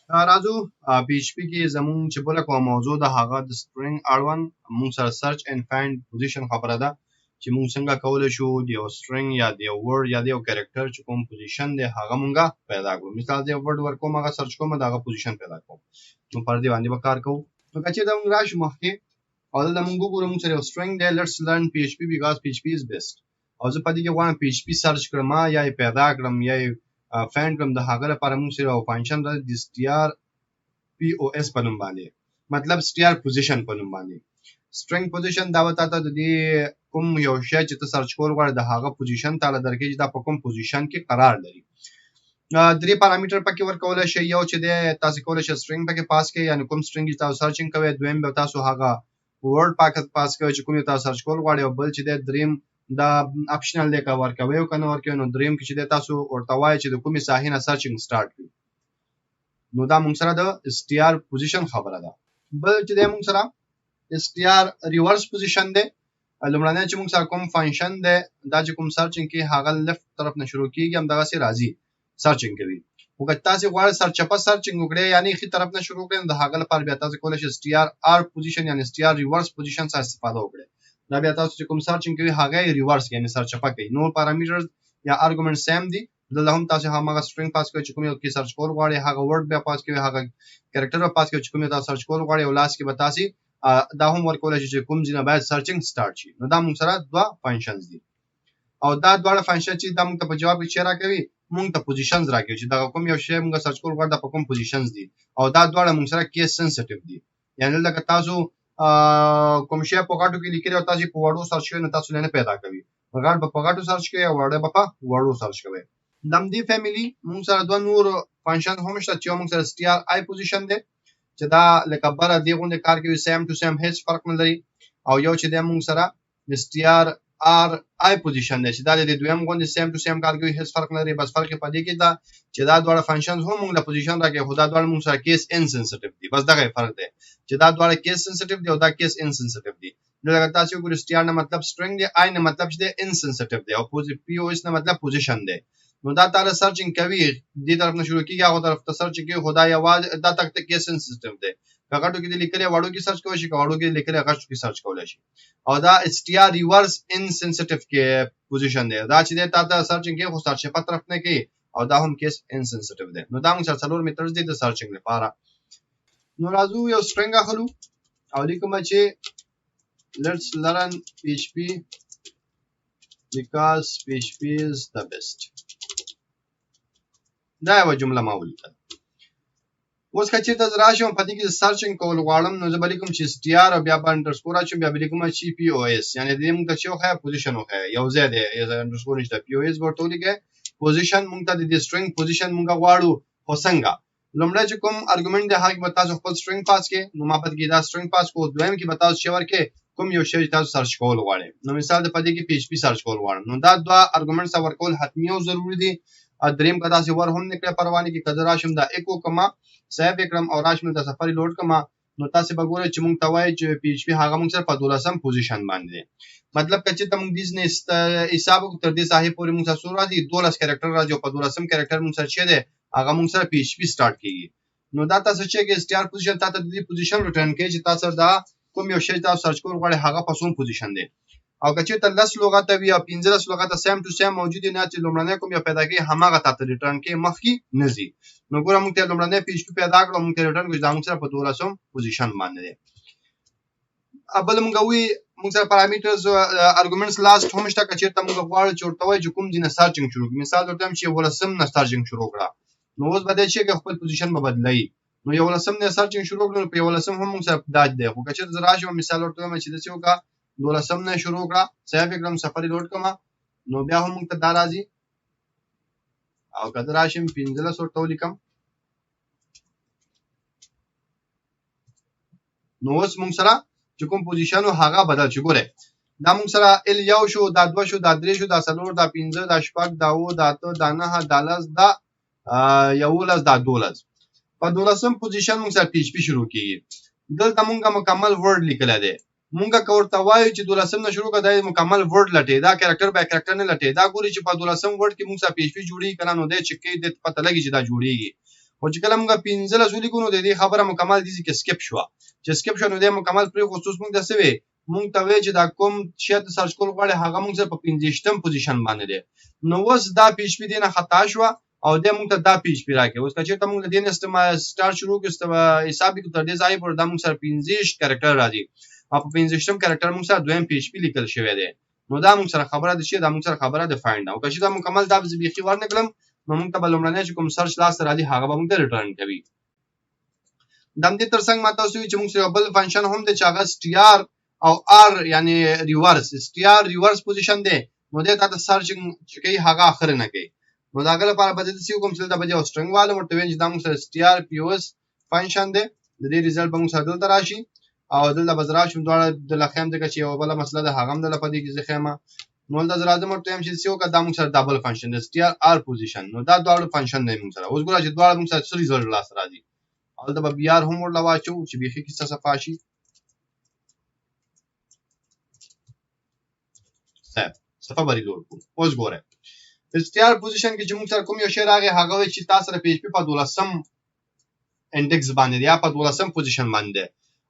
راځو پی ایچ پی کې زموږ چې بله کومه موضوع ده هغه د سټرینګ اړوند موږ سره سرچ اینډ فایند پوزیشن خبره ده چې موږ څنګه کولی شو د یو سټرینګ یا د یو ورډ یا د یو کریکټر چې کوم پوزیشن دی هغه موږ پیدا کړو. مثال د یو ورډ ورکوم هغه سرچ کوم د هغه پوزیشن پیدا کوم نو پر دې باندې به کار کوو. نو که چېرته موږ راشو مخکې او دلته موږ وګورو موږ سره یو سټرینګ دی لیټس لرن پی ایچ پی بیکاز پی ایچ پی از بیسټ او زه په دې کې غواړم پی ایچ پی سرچ کړم یا یې پیدا کړم یا یې فایند کړم. د هغه لپاره موږ سره یو فنکشن ده د str POS په نوم باندې مطلب str پوزیشن په نوم باندې string پوزیشن دا وتا ته د دې کوم یو شی چې ته سرچ کول غواړې د هغه پوزیشن تعالی درکې چې دا په کوم پوزیشن کې قرار لري. درې پارامټر پکې ورکول شي یو چې د تاسو کولای شئ string پکې پاس کړئ یعنی کوم string چې تاسو سرچینګ کوئ دویم به تاسو هغه ورډ پاکټ پاس کوئ چې کوم تاسو سرچ کول غواړئ او بل چې د دریم دا اپشنل دی کا ورکوي او کنه ورکوي نو دریم کې چې تاسو ورته وایي چې د کومې ساحې نه سرچینګ سٹارټ کړئ نو دا موږ سره د str پوزیشن خبره ده. بل چې د موږ سره str ریورس پوزیشن ده لومړنی چې موږ سره کوم فنکشن ده دا چې کوم سرچینګ کې هغه لیفت طرف نه شروع کیږي هم دغه سي راځي سرچینګ کوي او که تاسو غواړئ سرچ په سرچینګ وکړئ یعنی خي طرف نه شروع کړئ د هغه لپاره بیا تاسو کولای شئ str r پوزیشن یعنی str ریورس پوزیشن څخه استفاده وکړئ. دا بیا تاسو چې کوم سرچینګ کوي هغه ریورس یعنی سرچ په کوي. نو پارامټرز یا ارګومنټ سیم دي دلته هم تاسو هغه string پاس کوئ چې کوم یو کې سرچ کول غواړئ هغه ورډ بیا پاس کوئ هغه کریکټر پاس کوئ چې کوم تاسو سرچ کول غواړئ او لاس کې به تاسو دا هم ورکول شي چې کوم ځینه باید سرچینګ سٹارټ شي. نو دا موږ سره دوه فنکشنز دي او دا دواړه فنکشن چې دا موږ ته په جواب کې چیرې راکوي موږ ته پوزیشنز راکوي چې دا کوم یو شی موږ سرچ کول غواړو په کوم پوزیشنز دي او دا دواړه موږ سره کیس سنسټیو دي یعنی لکه تاسو کوم شی په غاټو کې لیکلی او تاسو په وړو سرچ کوئ نو تاسو نه پیدا کوي غاټ په غاټو سرچ کوئ او وړو په وړو سرچ کوئ. دم دی فیملی موږ سره دوه نور فنکشن هم شته چې موږ سره str i پوزیشن دی چې دا لکه بل دی غونډه کار کوي سیم ټو سیم هیڅ فرق نه لري او یو چې د موږ سره str r i پوزیشن دی چې دا د دویم غونډه سیم ټو سیم کار کوي هیڅ فرق نه لري بس فرق په دې کې دا چې دا دواړه فنکشنز هم موږ له پوزیشن راکې خو دا دواړه موږ سره کیس ان سنسټیو دي بس دا فرق دی چې دا دواړه کیس سنسټیو دي او دا کیس ان سنسټیو دي. نو لکه تاسو ګورئ str نه مطلب string دی i نه مطلب چې ان سنسټیو دی او pos نه مطلب پوزیشن دی. نو دا تعالی سرچینګ کوي دې طرف نه شروع کیږي هغه طرف ته سرچ کوي خدا یواز دا تک ته کیس سنسټیو دی کاغټو کې لیکلې وړو کې سرچ کوي شي کاغټو کې لیکلې غټو کې سرچ کولای شي او دا str ریورس ان سنسټیو کې پوزیشن دی دا چې دا ته سرچینګ کې خو سرچ په طرف نه کوي او دا هم کیس ان سنسټیو دی. نو دا موږ سره څلور میتھډز دي د سرچینګ لپاره. نو راځو یو string اخلو او لیکم چې let's learn php because php is the best دا یو جمله ما ولیکل. اوس که چېرته زه راشم په دې کې سرچینګ کول غواړم نو زه به لیکم چې str او بیا به انډرسکور اچوم بیا به لیکم چې pos یعنی دې موږ ته چې وښیه پوزیشن وښیه یو ځای دی انډرسکور نشته pos ورته ولیکئ پوزیشن موږ ته د دې string پوزیشن موږ غواړو خو څنګه لومړی چې کوم ارګومنټ دی هغه به تاسو خپل string پاس کړئ نو ما په دې دا string پاس کو دویم کې به تاسو چې ورکې کوم یو شی تاسو سرچ کول غواړئ نو مثال د پدې کې php سرچ کول غواړم نو دا دوه ارګومنټس ورکول حتمی او ضروری دي. دریم کدا سی ور هم نکړه پروانه کې کده راشم دا اکو کما سیو وکړم او راشم د سفری لوډ کما نو تاسو به ګورئ چې موږ توای چې php هغه موږ سره په 12م پوزیشن باندې مطلب کچې ته موږ بزنس حساب تر دې صاحب پورې موږ سره سور راځي 12 کریکټر راځي په 12م کریکټر موږ سره چي دي هغه موږ سره php سٹارټ کیږي. نو دا تاسو چې str پوزیشن تاسو د دې پوزیشن ریټرن کوي چې تاسو دا کوم یو شی تاسو سرچ کول غواړئ هغه په کوم پوزیشن دی او که چېرته 10 لغت وي او 15 لغت سیم ټو سیم موجود نه چې لومړنی کوم یو پیدا کوي هماغه تاسو ریټرن کې مخکې نه ځي. نو ګوره موږ ته لومړنی php پیدا کړو موږ ته ریټرن کوي دا موږ سره په 12م پوزیشن باندې دی. ابل موږ وی موږ سره پارامټرز ارګومنټس لاست هم شته که چېرته موږ غواړو چې ورته وایي چې کوم ځینه سرچینګ شروع کړو مثال ورته چې 12م نه سرچینګ شروع کړه نو اوس به دا چې خپل پوزیشن به بدلای نو 12م نه سرچینګ شروع کړو په 12م هم موږ سره داج دی خو که چېرته راشم مثال ورته وایم چې د څه وکړه 12م نه شروع کړه سیو وکړم سفری لوډ کما نو بیا هم موږ ته دا راځي او کله راشم 15 ورته ولیکم نو اوس موږ سره چې کوم پوزیشن هغه بدل شي ګوره دا موږ سره ال یو شو دا 2 شو دا 3 شو دا 4 دا 15 دا 6 دا 9 دا 9 دا 10 دا 11 دا 12 په 12م پوزیشن موږ سره php شروع کیږي دلته موږ مکمل ورډ لیکل دي موږ کوړه وایو چې 12م نه شروع کړه د مکمل ورډ لټي دا کریکټر به کریکټر نه لټي دا ګوري چې په 12م ورډ کې موږ سره php جوړي کنه نو د چې کې د پته لګي چې دا جوړيږي او چې کله موږ 15 ولیکو نو د دې خبره مکمل دي چې سکپ شو چې سکپ شو نو د مکمل پر خصوص موږ د سوي موږ ته وی چې دا کوم شی د سرچ کول غواړي هغه موږ په 15م پوزیشن باندې دی نو وس دا پیچ پی دینه خطا شو او د موږ ته دا پیچ پی راکې اوس چې ته موږ د دې استعمال سٹارټ شروع کړو حساب کې تر دې ځای پر د موږ سره 15 کریکټر راځي او په 15م کریکټر موږ سره دویم پیچ پی لیکل شوی دی نو دا موږ سره خبره ده چې دا موږ سره خبره ده فایند او چې دا مکمل دا بيخي ورنکلم نو موږ ته بلومړنه چې کوم سرچ لاس راځي هغه به موږ ته ریټرن کوي د دې ترڅنګ ماته اوسوي چې موږ سره بل فنکشن هم د چاغه str او r یعنی ریورس str ریورس پوزیشن دی نو دا ته سرچینګ چې کوي هغه اخر نه کوي نو دا غل لپاره به د سی کوم چې دا به string والو ورته وینځ دا موږ سره str pos فنکشن دی د دې ریزلټ به موږ سره دلته راشي او دلته بزرا شم دواړه د لخم دغه چې یو بل مسله ده هغه هم د لپاره کې ځخمه نو د زرازم ورته هم چې سیو کا د موږ سره ډبل فنکشن د str r پوزیشن نو دا دواړه فنکشن دی موږ سره اوس ګورئ چې دواړه موږ سره څه ریزلټ لاس راځي او د بیا هم ورلا واچو چې بيخي کیسه صفاشي صفه بری لوړ کو اوس ګورئ str پوزیشن کې چې موږ سره کوم یو شی راغی هغه چې تاسو سره PHP په 12م انډیکس باندې یا په 12م پوزیشن باندې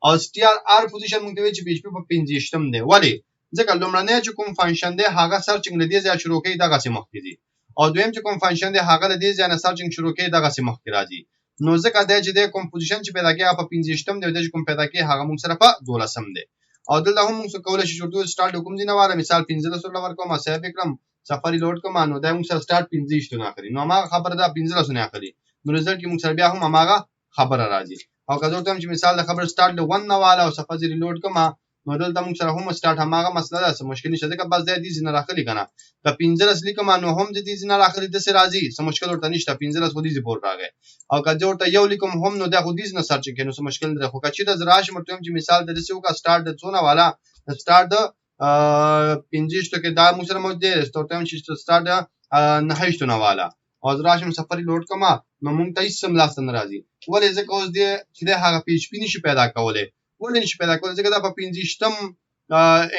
او str r پوزیشن موږ ته چې PHP په 15م دی ولی ځکه لومړنی چې کوم فنکشن دی هغه سرچینګ لدی ځای شروع کوي دغه سم مخکې دي او دویم چې کوم فنکشن دی هغه لدی ځای نه سرچینګ شروع کوي دغه سم مخکې راځي نو ځکه دا چې د کوم پوزیشن چې پیدا کیږي په 15م دی د کوم پیدا کیږي هغه موږ سره په 12م دی او دلته هم موږ کولای شو چې سٹارټ کوم ځینه واره مثال 15 سره ورکوم سیو وکړم سفاری لوډ کوم نو دا موږ سره سٹارټ 15 ته نه اخلي نو ما خبره دا 15 نه اخلي نو رزلټ کې موږ سره بیا هم هغه خبره راځي او که ته چې مثال د خبر سٹارټ له 1 نه والا او سفاری ریلوډ کوم نو دلته موږ سره هم سٹارټ هماغه مسله ده څه مشکل نشته ځکه بس د دې ځنه راخلي کنه د 15 لیکم نو هم د دې ځنه راخلي د سر راځي څه مشکل ورته نشته 15 خو دې زپورټ راغی او که ورته یو لیکم هم نو د خو دې ځنه سرچ کینو څه مشکل نه خو چې د زراش مرتم چې مثال د رسیو کا سٹارټ د څونه والا سٹارټ د 15 ټکه دا موږ سره موجود دی ستورتم چې سٹارټ نه هیڅونه والا او زراشم سفری لوډ کما نو موږ ته هیڅ سم لاس نه راځي ولې ځکه اوس دې چې د هغه PHP نشي پیدا کولای ولې نشي پیدا کولای ځکه دا په 15م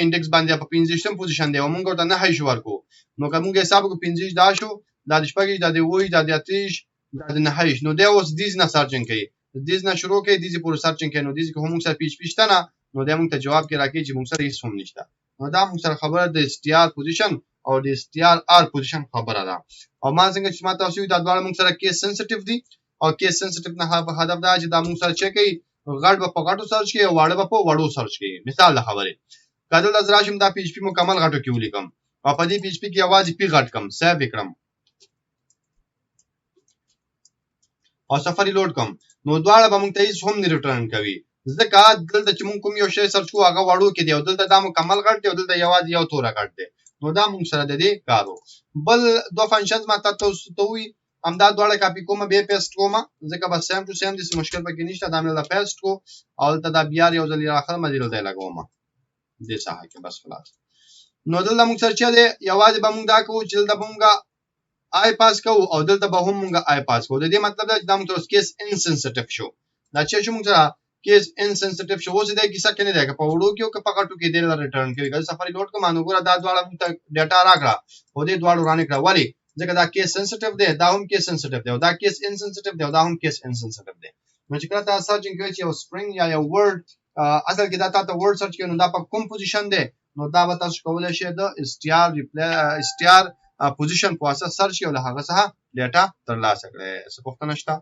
انډیکس باندې په 15م پوزیشن دی او موږ ورته نه هیڅ ورکو نو کوم حساب کو 15 دا شو دا د شپږ دا د وای دا د اتریش دا د نه هیڅ نو دا اوس دیز نه سرچینګ کوي دیز نه شروع کوي دیز پور سرچینګ کوي نو دیز کوم موږ سره PHP شته نه نو دا موږ ته جواب کې راکې چې موږ سره هیڅ هم نشته نو دا موږ سره خبره د str پوزیشن او د str r پوزیشن خبره ده او ما څنګه چې ما تاسو دا ډول موږ سره کیس سنسټیو دي او کیس سنسټیو نه هدف دا چې دا موږ سره چک کوي غړ په غړو سرچ کوي او واړه په وړو سرچ کوي مثال د خبره کله د زراشم دا PHP مکمل غټو کې ولیکم او په دې PHP کې आवाज پی غټ کم سیو وکړم او سفری لوډ کم نو دواړه به موږ ته هیڅ هم نه ریټرن کوي ځکه دلته چې موږ کوم یو شی سرچ کوو هغه وړو کې دی او دلته دا مکمل غټ دی او دلته आवाज یو توره غټ دی نو دا موږ سره د دې کارو بل دوه فنکشنز ماته تاسو ته وي همدا دواړه کاپی کوم به پیسټ کوم ځکه بس سیم ټو سیم د مشکل پکې نشته دا مله پیسټ کو او ته دا بیا یو ځل اخر مدیر دی لګوم دې ساحه کې بس خلاص نو دلته موږ سره چې دی आवाज به موږ دا کوو چې دلته موږ آی پاس کوو او دلته به هم موږ آی پاس کوو د دې مطلب دا چې دا موږ کیس انسنسټیو شو دا چې موږ سره کیس انسنسټیو شو اوس دې کیسه کنه دی که په وړو کې او که په غټو کې دی ریټرن کوي که سفاری لوډ کوم نو ګوره دا دواړه موږ ته ډیټا راکړه او دې دواړو رانه کړه ولی ځکه دا کیس سنسټیو دی دا هم کیس سنسټیو دی او دا کیس انسنسټیو دی او دا هم کیس انسنسټیو دی نو چې کله تاسو سرچ کوئ چې یو سپرینګ یا یو ورډ اصل کې دا تاسو ورډ سرچ کوئ نو دا په کوم پوزیشن دی نو دا به تاسو کولای شئ د str پوزیشن په اساس سرچ یو له هغه څخه ډیټا ترلاسه کړئ څه پوښتنه شته